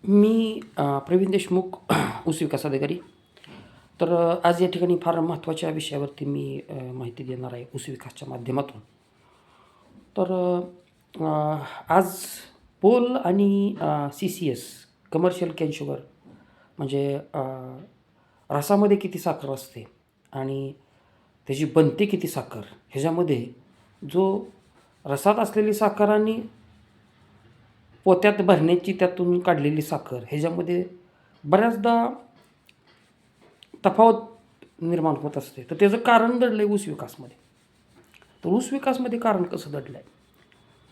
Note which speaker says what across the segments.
Speaker 1: मी प्रवीण देशमुख ऊस विकास अधिकारी. तर आज या ठिकाणी फार महत्त्वाच्या विषयावरती मी माहिती देणार आहे ऊस विकासच्या माध्यमातून. तर आज पोल आणि CCS कमर्शियल कॅन शुगर म्हणजे रसामध्ये किती साखर असते आणि त्याची बनते किती साखर, ह्याच्यामध्ये जो रसात असलेली साखर आणि पोत्यात भरण्याची त्यातून काढलेली साखर ह्याच्यामध्ये बऱ्याचदा तफावत निर्माण होत असते. तर त्याचं कारण दडलं आहे ऊस विकासमध्ये. तर ऊस विकासमध्ये कारण कसं दडलं आहे,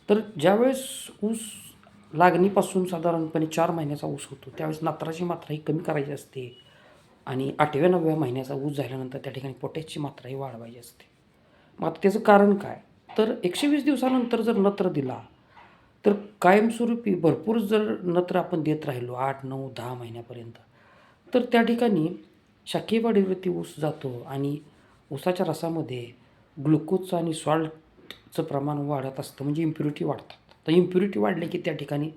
Speaker 1: तर ज्यावेळेस ऊस लागणीपासून साधारणपणे 4 महिन्याचा ऊस होतो त्यावेळेस नात्राची मात्रा ही कमी करायची असते आणि 8व्या-9व्या महिन्याचा ऊस झाल्यानंतर त्या ठिकाणी पोटॅशची मात्रा ही वाढवायची असते. मग आता त्याचं कारण काय, तर 120 दिवसानंतर जर नत्र दिला तर कायमस्वरूपी भरपूर जर नत्र आपण देत राहिलो 8, 9, 10 महिन्यापर्यंत, तर त्या ठिकाणी शाकीय वाढीवरती ऊस जातो आणि ऊसाच्या रसामध्ये ग्लुकोजचं आणि सॉल्टचं प्रमाण वाढत असतं, म्हणजे इम्प्युरिटी वाढतात. तर इम्प्युरिटी वाढली की त्या ठिकाणी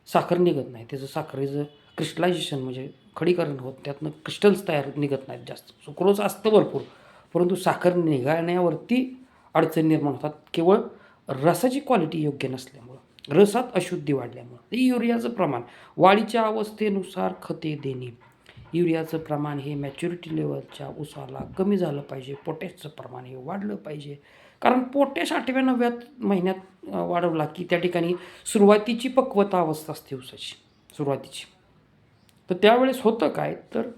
Speaker 1: साखर निघत नाही. त्याचं साखरेचं क्रिस्टलायझेशन म्हणजे खडीकरण होत, त्यातनं क्रिस्टल्स तयार निघत नाहीत जास्त. सुक्रोज असतं भरपूर, परंतु साखर निघण्यावरती अडचणी निर्माण होतात, केवळ रसाची क्वालिटी योग्य नसल्यामुळं, रसात अशुद्धी वाढल्यामुळं. ते युरियाचं प्रमाण वाढीच्या अवस्थेनुसार खते देणे. युरियाचं प्रमाण हे मॅच्युरिटी लेवलच्या ऊसाला कमी झालं पाहिजे. पोटॅशचं प्रमाण हे वाढलं पाहिजे. कारण पोटॅश 8व्या-9व्या महिन्यात वाढवला की त्या ठिकाणी सुरुवातीची पक्वता अवस्था असते ऊसाची, सुरुवातीची. तर त्यावेळेस होतं काय, तर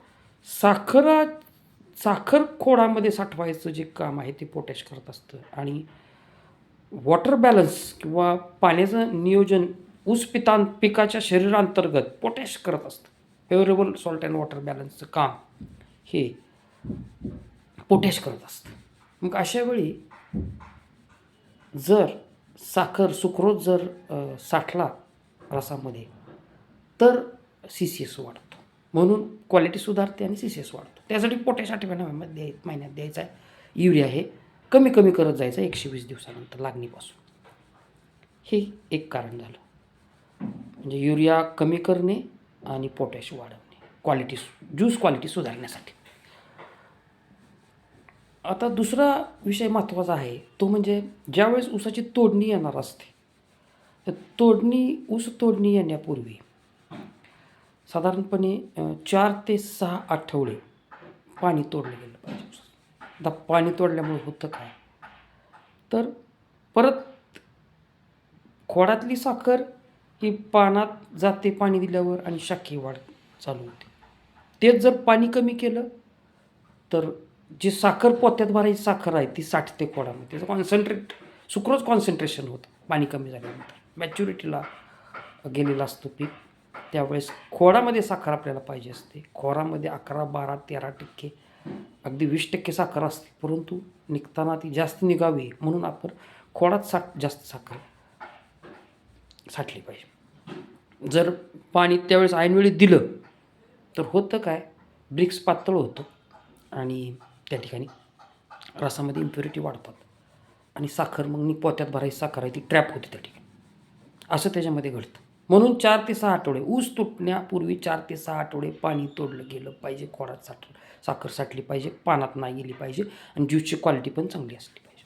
Speaker 1: साखर खोडामध्ये साठवायचं जे काम आहे ते पोटॅश करत असतं आणि वॉटर बॅलन्स किंवा पाण्याचं नियोजन ऊस पिकाच्या शरीरांतर्गत पोटॅश करत असतं. फेवरेबल सॉल्ट अँड वॉटर बॅलन्सचं काम हे पोटॅश करत असतं. मग अशा वेळी जर सुक्रोज जर साठला रसामध्ये, तर CCS वाढतो. म्हणून क्वालिटी सुधारते आणि CCS वाढतो. त्यासाठी पोटॅश 8व्या-9व्या महिन्यात द्यायचा आहे. युरिया हे कमी कमी करत जायचं 120 दिवसानंतर लागणीपासून. हे एक कारण झालं. म्हणजे युरिया कमी करणे आणि पोटॅश वाढवणे, ज्यूस क्वालिटी सुधारण्यासाठी. आता दुसरा विषय महत्त्वाचा आहे, तो म्हणजे ज्यावेळेस ऊसाची तोडणी येणार असते, तर ऊस तोडणी येण्यापूर्वी साधारणपणे 4 ते 6 आठवडे पाणी तोडलं गेलं पाहिजे ऊसाचं. आता पाणी तोडल्यामुळे होतं काय, तर परत खोडातली साखर ही पानात जाते पाणी दिल्यावर आणि शाखीय वाढ चालू होते. तेच जर पाणी कमी केलं तर जी साखर पोत्यात भरायची साखर आहे ती साठते खोडामध्ये. त्याचं सुक्रोज कॉन्सन्ट्रेशन होतं पाणी कमी झाल्यानंतर. मॅच्युरिटीला गेलेलं असतं पीक. त्यावेळेस खोडामध्ये साखर आपल्याला पाहिजे असते. खोडामध्ये 11, 12, 13% अगदी 20% साखर असते, परंतु निघताना ती जास्त निघावी म्हणून आपण खोडात जास्त साखर साठली पाहिजे. जर पाणी त्यावेळेस ऐनवेळी दिलं तर होतं काय, ब्रिक्स पातळ होतं आणि त्या ठिकाणी रसामध्ये इम्प्युरिटी वाढतात आणि साखर मग पोत्यात भरायची साखर आहे ती ट्रॅप होते त्या ठिकाणी. असं त्याच्यामध्ये घडतं. म्हणून 4 ते 6 आठवडे ऊस तुटण्यापूर्वी 4 ते 6 आठवडे पाणी तोडलं गेलं पाहिजे. खोडात साखर साठली पाहिजे, पानात नाही गेली पाहिजे आणि ज्यूसची क्वालिटी पण चांगली असली पाहिजे.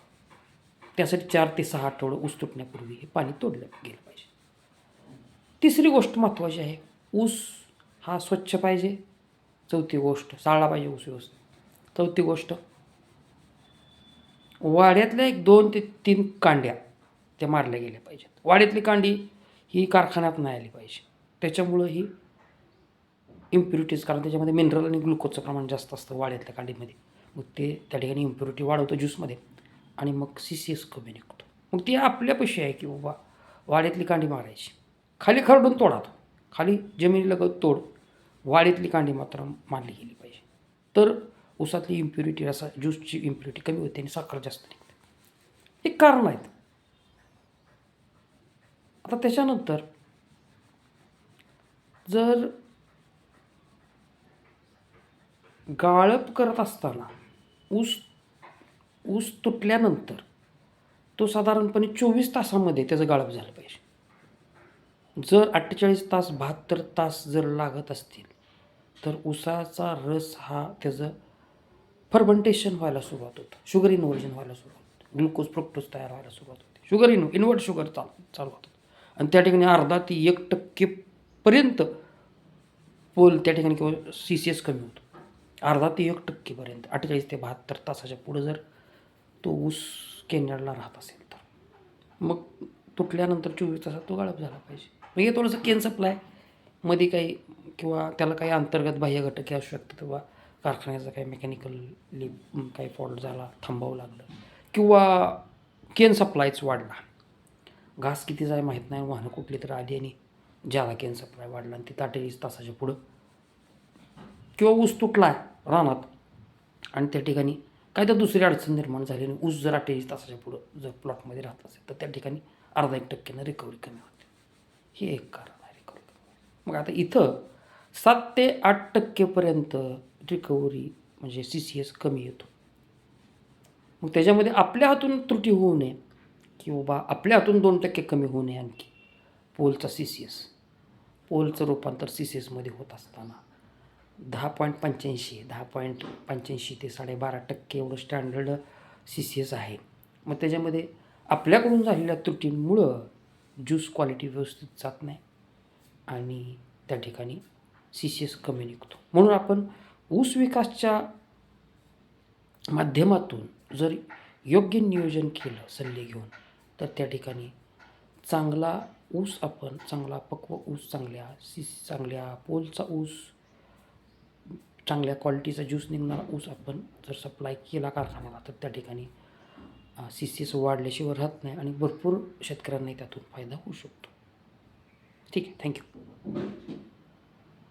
Speaker 1: त्यासाठी 4 ते 6 आठवडे ऊस तुटण्यापूर्वी हे पाणी तोडलं गेलं पाहिजे. तिसरी गोष्ट महत्त्वाची आहे, ऊस हा स्वच्छ पाहिजे. चौथी गोष्ट, चाळला पाहिजे ऊस व्यवस्थित. चौथी गोष्ट, वाड्यातल्या 1, 2 ते 3 कांड्या त्या मारल्या गेल्या पाहिजेत. वाड्यातली कांडी ही कारखान्यात नाही आली पाहिजे. त्याच्यामुळं ही इम्प्युरिटीज, कारण त्याच्यामध्ये मिनरल आणि ग्लुकोजचं प्रमाण जास्त असतं वाड्यातल्या कांडीमध्ये. मग ते त्या ठिकाणी इम्प्युरिटी वाढवतं ज्यूसमध्ये आणि मग CCS कमी निघतो. मग ती आपल्यापाशी आहे की बाबा वाड्यातली कांडी मारायची. खाली खरडून तोडा, खाली जमिनीलगत तोड, वाडीतली कांडी मात्र मारली गेली पाहिजे. तर ऊसातली इम्प्युरिटी, ज्यूसची इम्प्युरिटी कमी होते आणि साखर जास्त निघते. हे कारण आहेत. आता त्याच्यानंतर जर गाळप करत असताना ऊस तुटल्यानंतर तो साधारणपणे 24 तासामध्ये त्याचं गाळप झालं पाहिजे. जर 48 तास 72 तास जर लागत असतील तर ऊसाचा रस हा त्याचं फर्मेंटेशन व्हायला सुरुवात होतं, शुगर इन्व्हर्जन व्हायला सुरुवात होतं, ग्लुकोज फ्रुक्टोज तयार व्हायला सुरुवात होते, शुगर इन्व्हर्ट शुगर चालू होतं आणि त्या ठिकाणी अर्धा ते 1% पोल त्या ठिकाणी किंवा CCS कमी होतो, अर्धा ते 1% 48 ते 72 तासाच्या पुढं जर तो ऊस केंद्राला राहत असेल तर मग तुटल्यानंतर 24 तासात तो गाळप झाला पाहिजे. मग हे थोडंसं केन सप्लाय मध्ये काही किंवा त्याला काही अंतर्गत बाह्य घटके असू शकतात किंवा कारखान्याचा काही मेकॅनिकली काही फॉल्ट झाला, थांबावं लागलं किंवा केन सप्लायच वाढला, घास किती जाय माहीत नाही, वाहनं कुठली तर आली आणि ज्यादा केन सप्लाय वाढला आणि ती 48 तासाच्या पुढं किंवा ऊस तुटला रानात आणि त्या ठिकाणी काय तर दुसरी अडचण निर्माण झाली आणि ऊस जर 48 तासाच्या पुढं जर प्लॉटमध्ये राहत असेल तर त्या ठिकाणी अर्धा 1% रिकव्हरी कमी होते. हे एक कारण आहे रिकव्हरी कमी. मग आता इथं 7 ते 8% रिकव्हरी म्हणजे CCS कमी येतो. मग त्याच्यामध्ये आपल्या हातून त्रुटी होऊ नये किंवा आपल्या हातून 2% कमी होऊ नये आणखी पोलचा CCS, पोलचं रूपांतर CCSमध्ये होत असताना 10.85 ते 12.5% एवढं स्टँडर्ड CCS आहे. मग त्याच्यामध्ये आपल्याकडून झालेल्या त्रुटींमुळं ज्यूस क्वालिटी व्यवस्थित जात नाही आणि त्या ठिकाणी CCS कमी निघतो. म्हणून आपण ऊस विकासच्या माध्यमातून जर योग्य नियोजन केलं सल्ले घेऊन तर त्या ठिकाणी चांगला ऊस आपण चांगला पक्व ऊस, चांगल्या पोलचा ऊस, चांगल्या क्वालिटीचा ज्यूस निघणारा ऊस आपण जर सप्लाय केला कारखान्याला तर त्या ठिकाणी CCS वाढल्याशिवाय राहत नाही आणि भरपूर शेतकऱ्यांनाही त्यातून फायदा होऊ शकतो. ठीक आहे, थँक्यू.